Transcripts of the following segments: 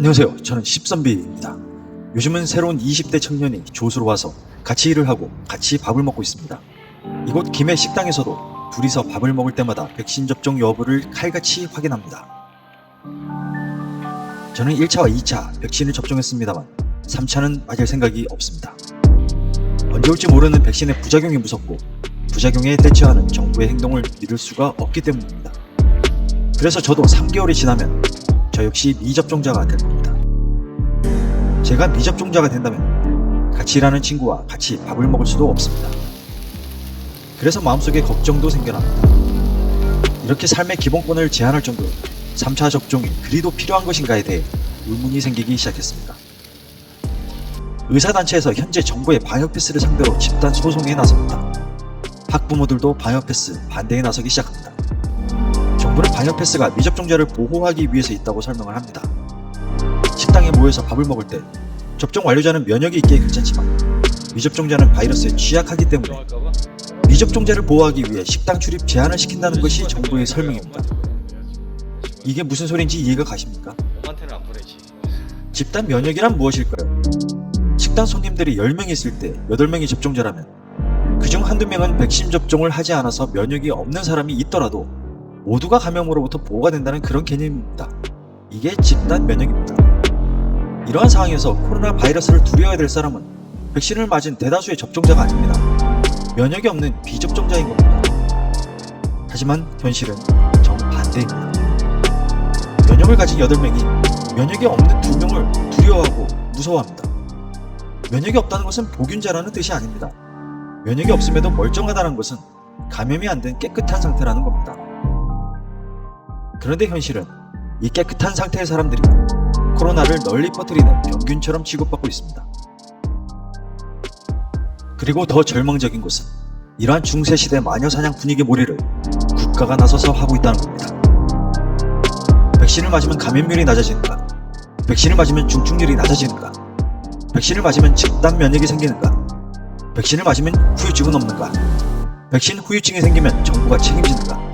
안녕하세요. 저는 십선비입니다. 요즘은 새로운 20대 청년이 조수로 와서 같이 일을 하고 같이 밥을 먹고 있습니다. 이곳 김해 식당에서도 둘이서 밥을 먹을 때마다 백신 접종 여부를 칼같이 확인합니다. 저는 1차와 2차 백신을 접종했습니다만 3차는 맞을 생각이 없습니다. 언제 올지 모르는 백신의 부작용이 무섭고 부작용에 대처하는 정부의 행동을 믿을 수가 없기 때문입니다. 그래서 저도 3개월이 지나면 저 역시 미접종자가 될 겁니다. 제가 미접종자가 된다면 같이 일하는 친구와 같이 밥을 먹을 수도 없습니다. 그래서 마음속에 걱정도 생겨납니다. 이렇게 삶의 기본권을 제한할 정도로 3차 접종이 그리도 필요한 것인가에 대해 의문이 생기기 시작했습니다. 의사단체에서 현재 정부의 방역 패스를 상대로 집단 소송에 나섭니다. 학부모들도 방역 패스 반대에 나서기 시작합니다. 정부는 방역 패스가 미접종자를 보호하기 위해서 있다고 설명을 합니다. 식당에 모여서 밥을 먹을 때 접종 완료자는 면역이 있기에 괜찮지만 미접종자는 바이러스에 취약하기 때문에 미접종자를 보호하기 위해 식당 출입 제한을 시킨다는 것이 정부의 설명입니다. 이게 무슨 소린지 이해가 가십니까? 집단 면역이란 무엇일까요? 식당 손님들이 10명이 있을 때 8명이 접종자라면 그중 한두 명은 백신 접종을 하지 않아서 면역이 없는 사람이 있더라도 모두가 감염으로부터 보호가 된다는 그런 개념입니다. 이게 집단 면역입니다. 이러한 상황에서 코로나 바이러스를 두려워해야 될 사람은 백신을 맞은 대다수의 접종자가 아닙니다. 면역이 없는 비접종자인 겁니다. 하지만 현실은 정반대입니다. 면역을 가진 8명이 면역이 없는 2명을 두려워하고 무서워합니다. 면역이 없다는 것은 복균자라는 뜻이 아닙니다. 면역이 없음에도 멀쩡하다는 것은 감염이 안 된 깨끗한 상태라는 겁니다. 그런데 현실은 이 깨끗한 상태의 사람들이 코로나를 널리 퍼뜨리는 병균처럼 취급받고 있습니다. 그리고 더 절망적인 것은 이러한 중세시대 마녀사냥 분위기 몰이를 국가가 나서서 하고 있다는 겁니다. 백신을 맞으면 감염률이 낮아지는가? 백신을 맞으면 중증률이 낮아지는가? 백신을 맞으면 집단 면역이 생기는가? 백신을 맞으면 후유증은 없는가? 백신 후유증이 생기면 정부가 책임지는가?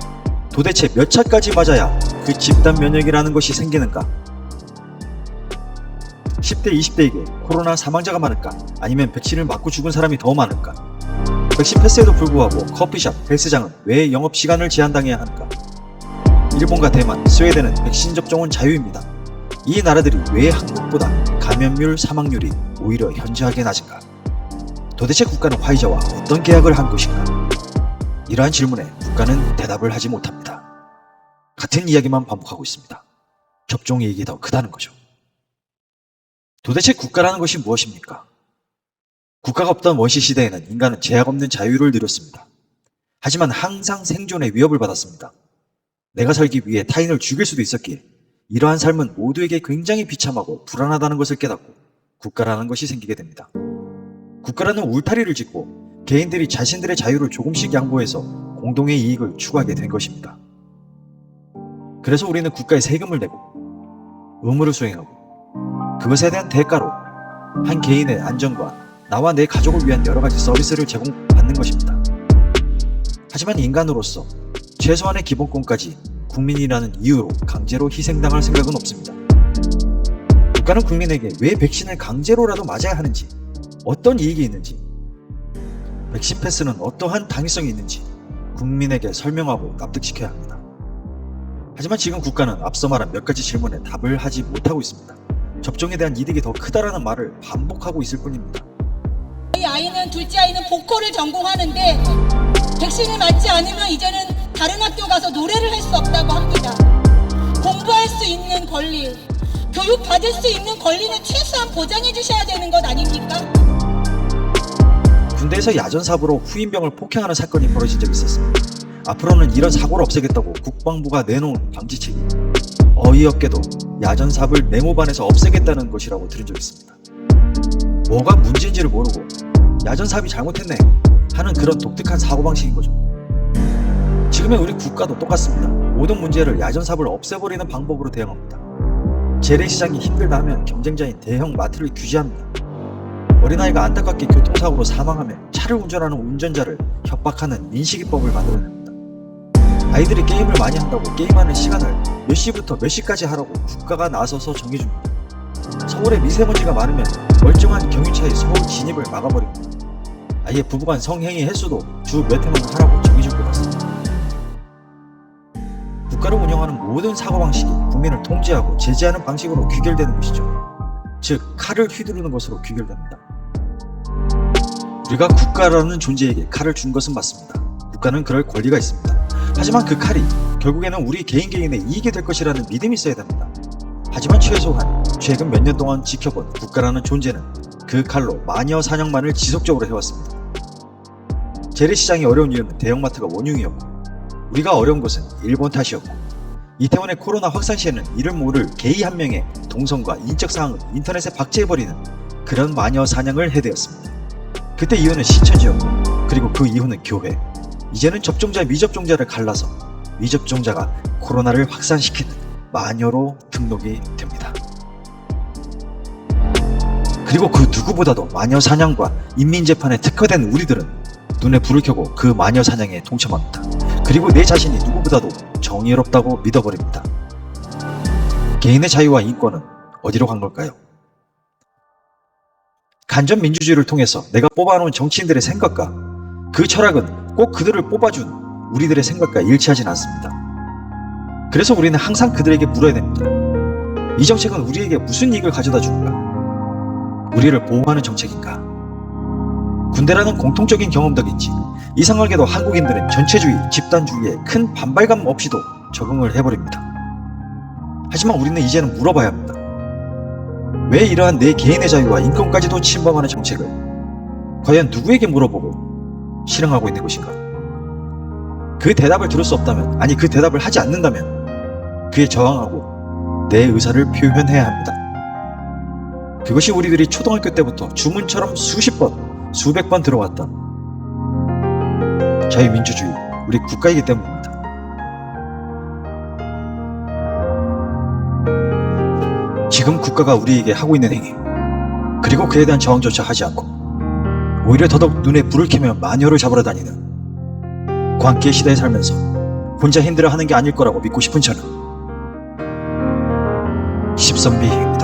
도대체 몇 차까지 맞아야 그 집단 면역이라는 것이 생기는가? 10대, 20대에게 코로나 사망자가 많을까? 아니면 백신을 맞고 죽은 사람이 더 많을까? 백신 패스에도 불구하고 커피숍, 헬스장은 왜 영업시간을 제한당해야 하는가? 일본과 대만, 스웨덴은 백신 접종은 자유입니다. 이 나라들이 왜 한국보다 감염률, 사망률이 오히려 현저하게 낮은가? 도대체 국가는 화이자와 어떤 계약을 한 것인가? 이러한 질문에 국가는 대답을 하지 못합니다. 같은 이야기만 반복하고 있습니다. 접종 이익이 더 크다는 거죠. 도대체 국가라는 것이 무엇입니까? 국가가 없던 원시 시대에는 인간은 제약 없는 자유를 누렸습니다. 하지만 항상 생존의 위협을 받았습니다. 내가 살기 위해 타인을 죽일 수도 있었기에 이러한 삶은 모두에게 굉장히 비참하고 불안하다는 것을 깨닫고 국가라는 것이 생기게 됩니다. 국가라는 울타리를 짓고 개인들이 자신들의 자유를 조금씩 양보해서 공동의 이익을 추구하게 된 것입니다. 그래서 우리는 국가에 세금을 내고 의무를 수행하고 그것에 대한 대가로 한 개인의 안전과 나와 내 가족을 위한 여러 가지 서비스를 제공받는 것입니다. 하지만 인간으로서 최소한의 기본권까지 국민이라는 이유로 강제로 희생당할 생각은 없습니다. 국가는 국민에게 왜 백신을 강제로라도 맞아야 하는지, 어떤 이익이 있는지, 백신 패스는 어떠한 당위성이 있는지 국민에게 설명하고 납득시켜야 합니다. 하지만 지금 국가는 앞서 말한 몇 가지 질문에 답을 하지 못하고 있습니다. 접종에 대한 이득이 더 크다라는 말을 반복하고 있을 뿐입니다. 저희 아이는 둘째 아이는 보컬을 전공하는데 백신을 맞지 않으면 이제는 다른 학교 가서 노래를 할 수 없다고 합니다. 공부할 수 있는 권리, 교육 받을 수 있는 권리는 최소한 보장해 주셔야 되는 것 아닙니까? 군대에서 야전삽으로 후임병을 폭행하는 사건이 벌어진 적이 있었습니다. 앞으로는 이런 사고를 없애겠다고 국방부가 내놓은 방지책이 어이없게도 야전삽을 네모반에서 없애겠다는 것이라고 들은 적이 있습니다. 뭐가 문제인지를 모르고 야전삽이 잘못했네 하는 그런 독특한 사고방식인 거죠. 지금의 우리 국가도 똑같습니다. 모든 문제를 야전삽을 없애버리는 방법으로 대응합니다. 재래시장이 힘들다 하면 경쟁자인 대형 마트를 규제합니다. 어린아이가 안타깝게 교통사고로 사망하면 차를 운전하는 운전자를 협박하는 민식이법을 만들어냅니다. 아이들이 게임을 많이 한다고 게임하는 시간을 몇 시부터 몇 시까지 하라고 국가가 나서서 정해줍니다. 서울에 미세먼지가 많으면 멀쩡한 경유차의 서울 진입을 막아버립니다. 아예 부부간 성행위 횟수도 주 몇 회만 하라고 정해줄 것 같습니다. 국가를 운영하는 모든 사고방식이 국민을 통제하고 제재하는 방식으로 귀결되는 것이죠. 즉 칼을 휘두르는 것으로 귀결됩니다. 우리가 국가라는 존재에게 칼을 준 것은 맞습니다. 국가는 그럴 권리가 있습니다. 하지만 그 칼이 결국에는 우리 개인의 이익이 될 것이라는 믿음이 있어야 됩니다. 하지만 최소한 최근 몇 년 동안 지켜본 국가라는 존재는 그 칼로 마녀 사냥만을 지속적으로 해왔습니다. 재래시장이 어려운 이유는 대형마트가 원흉이었고, 우리가 어려운 것은 일본 탓이었고, 이태원의 코로나 확산 시에는 이를 모를 게이 한 명의 동선과 인적 사항을 인터넷에 박제해버리는 그런 마녀 사냥을 해대었습니다. 그때 이유는 신천지였고, 그리고 그 이후는 교회, 이제는 접종자 미접종자를 갈라서 미접종자가 코로나를 확산시키는 마녀로 등록이 됩니다. 그리고 그 누구보다도 마녀 사냥과 인민재판에 특화된 우리들은 눈에 불을 켜고 그 마녀 사냥에 동참합니다. 그리고 내 자신이 누구보다도 정의롭다고 믿어버립니다. 개인의 자유와 인권은 어디로 간 걸까요? 간접 민주주의를 통해서 내가 뽑아놓은 정치인들의 생각과 그 철학은 꼭 그들을 뽑아준 우리들의 생각과 일치하진 않습니다. 그래서 우리는 항상 그들에게 물어야 됩니다. 이 정책은 우리에게 무슨 이익을 가져다 주는가? 우리를 보호하는 정책인가? 군대라는 공통적인 경험 덕인지 이상하게도 한국인들은 전체주의, 집단주의에 큰 반발감 없이도 적응을 해버립니다. 하지만 우리는 이제는 물어봐야 합니다. 왜 이러한 내 개인의 자유와 인권까지도 침범하는 정책을 과연 누구에게 물어보고 실행하고 있는 것인가? 그 대답을 들을 수 없다면, 아니 그 대답을 하지 않는다면 그에 저항하고 내 의사를 표현해야 합니다. 그것이 우리들이 초등학교 때부터 주문처럼 수십 번, 수백 번 들어왔던 자유민주주의, 우리 국가이기 때문입니다. 지금 국가가 우리에게 하고 있는 행위, 그리고 그에 대한 저항조차 하지 않고 오히려 더더욱 눈에 불을 켜며 마녀를 잡으러 다니는 광기의 시대에 살면서 혼자 힘들어하는 게 아닐 거라고 믿고 싶은 저는 십선비입니다.